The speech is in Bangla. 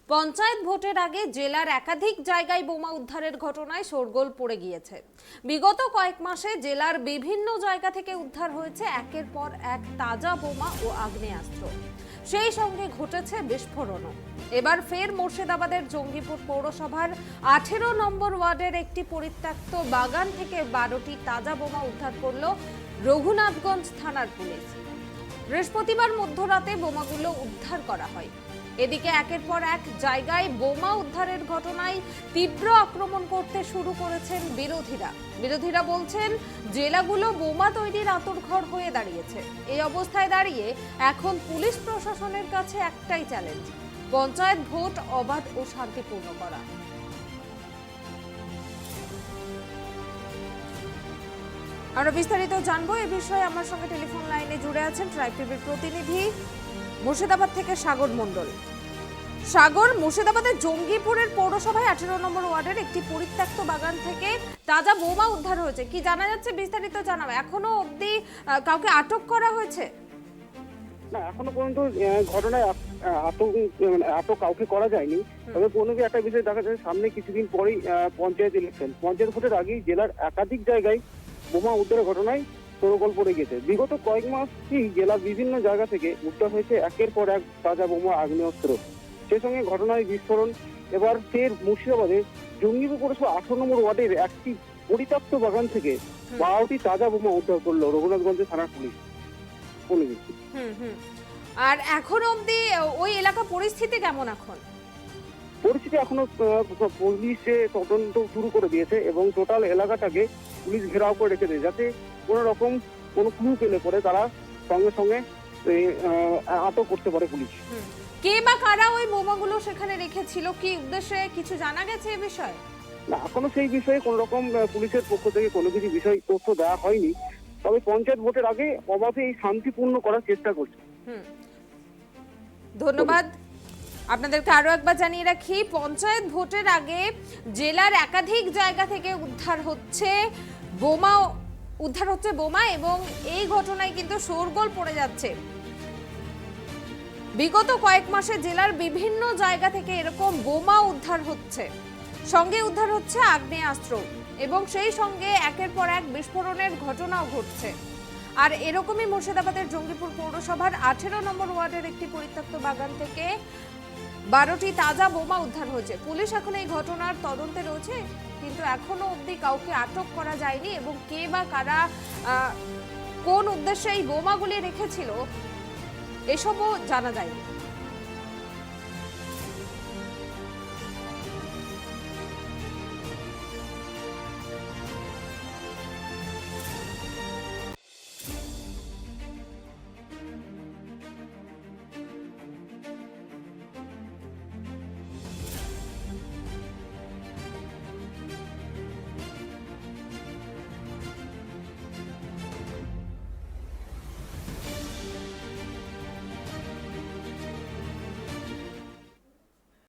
পঞ্চায়েত ভোটের আগে জেলার একাধিক জায়গায় বোমা উদ্ধারের ঘটনায় শোরগোল পড়ে গিয়েছে। বিগত কয়েক মাসে জেলার বিভিন্ন জায়গা থেকে উদ্ধার হয়েছে একের পর এক তাজা বোমা ও আগ্নেয়াস্ত্র। সেই সঙ্গে ঘটেছে বিস্ফোরণও। এবার ফের মুর্শিদাবাদের জঙ্গিপুর পৌরসভার 18 নম্বর ওয়ার্ডের একটি পরিত্যক্ত বাগান থেকে 12টি তাজা বোমা উদ্ধার করল রঘুনাথগঞ্জ থানার পুলিশ। বৃহস্পতিবার মধ্যরাতে বোমাগুলো উদ্ধার করা হয়। এদিকে একের পর এক জায়গায় বোমা উদ্ধারের ঘটনায় তীব্র আক্রমণ করতে শুরু করেছেন বিরোধীরা বলছেন জেলাগুলো বোমা তৈরির আঁতুড়ঘর হয়ে দাঁড়িয়েছে। এই অবস্থায় দাঁড়িয়ে এখন পুলিশ প্রশাসনের কাছে একটাই চ্যালেঞ্জ, পঞ্চায়েত ভোট অবাধ ও শান্তিপূর্ণ করা। আমরা বিস্তারিত জানবো এ বিষয়ে। আমার সঙ্গে টেলিফোন লাইনে জুড়ে আছেন ট্রাইব টিভির প্রতিনিধি মুর্শিদাবাদ থেকে সাগর মণ্ডল। সাগর, মুর্শিদাবাদের জঙ্গিপুরের পৌরসভায় 18 নম্বর ওয়ার্ডের একটি পরিত্যক্ত বাগান থেকে তাজা বোমা উদ্ধার হয়েছে, কি জানা যাচ্ছে বিস্তারিত জানাবে। এখনো অবধি কাউকে আটক করা হয়েছে? না, এখনো পর্যন্ত ঘটনায় আটক কাউকে করা যায়নি। তবে কোনো একটা বিষয় দেখা যায়, সামনে কিছুদিন পরেই পঞ্চায়েত ইলেকশন। পঞ্চায়েত ভোটের আগেই জেলার একাধিক জায়গায় বোমা উদ্ধারের ঘটনায় শোরগোল পড়ে গেছে। বিগত কয়েক মাসই জেলার বিভিন্ন জায়গা থেকে উদ্ধার হয়েছে একের পর এক তাজা বোমা, আগ্নেয়াস্ত্র। সেই সঙ্গে ঘটনায় বিস্ফোরণ। এবার ফের মুর্শিদাবাদে জঙ্গিপুর পৌরসভা 18 নম্বর ওয়ার্ডের একটি পরিত্যক্ত বাগান থেকে 12টি তাজা বোমা উদ্ধার করলো রঘুনাথগঞ্জ থানার পুলিশ। আর এখন অবধি ওই এলাকা পরিস্থিতি কেমন? পরিস্থিতি এখনো পুলিশে তদন্ত শুরু করে দিয়েছে এবং টোটাল এলাকাটাকে পুলিশ ঘেরাও করে রেখেছে, যাতে কোনো রকম কোনো ক্লু পেলে পরে তারা সঙ্গে সঙ্গে আটক করতে পারে পুলিশ। কে বা কারা ওই বোমাগুলো সেখানে রেখেছিল, কি উদ্দেশ্যে কিছু জানা গেছে এ বিষয়ে? না, এখনো সেই বিষয়ে কোনো রকম পুলিশের পক্ষ থেকে কোনো কিছু বিষয় তথ্য দেওয়া হয়নি। তবে পঞ্চায়েত ভোটের আগে অবাধে এই শান্তিপূর্ণ করার চেষ্টা করছে। ধন্যবাদ। আপনাদেরকে আরো একবার জানিয়ে রাখি, পঞ্চায়েত ভোটের আগে জেলার একাধিক জায়গা থেকে উদ্ধার হচ্ছে বোমা এবং এই ঘটনায় কিন্তু শোরগোল পড়ে যাচ্ছে। বিগত কয়েক মাসে জেলার বিভিন্ন জায়গা থেকে এরকম বোমা উদ্ধার হচ্ছে, সঙ্গে উদ্ধার হচ্ছে আগ্নেয়াস্ত্র এবং সেই সঙ্গে একের পর এক বিস্ফোরণের ঘটনাও ঘটছে। আর এরকমই মুর্শিদাবাদের জঙ্গিপুর পৌরসভার 18 নম্বর ওয়ার্ডের একটি পরিত্যক্ত বাগান থেকে 12টি তাজা বোমা উদ্ধার হয়েছে। পুলিশ এখন এই ঘটনার তদন্তে রয়েছে, কিন্তু এখনো অবধি কাউকে আটক করা যায়নি এবং কে বা কারা কোন উদ্দেশ্যে এই বোমাগুলি রেখেছিল এসবও জানা যায়নি।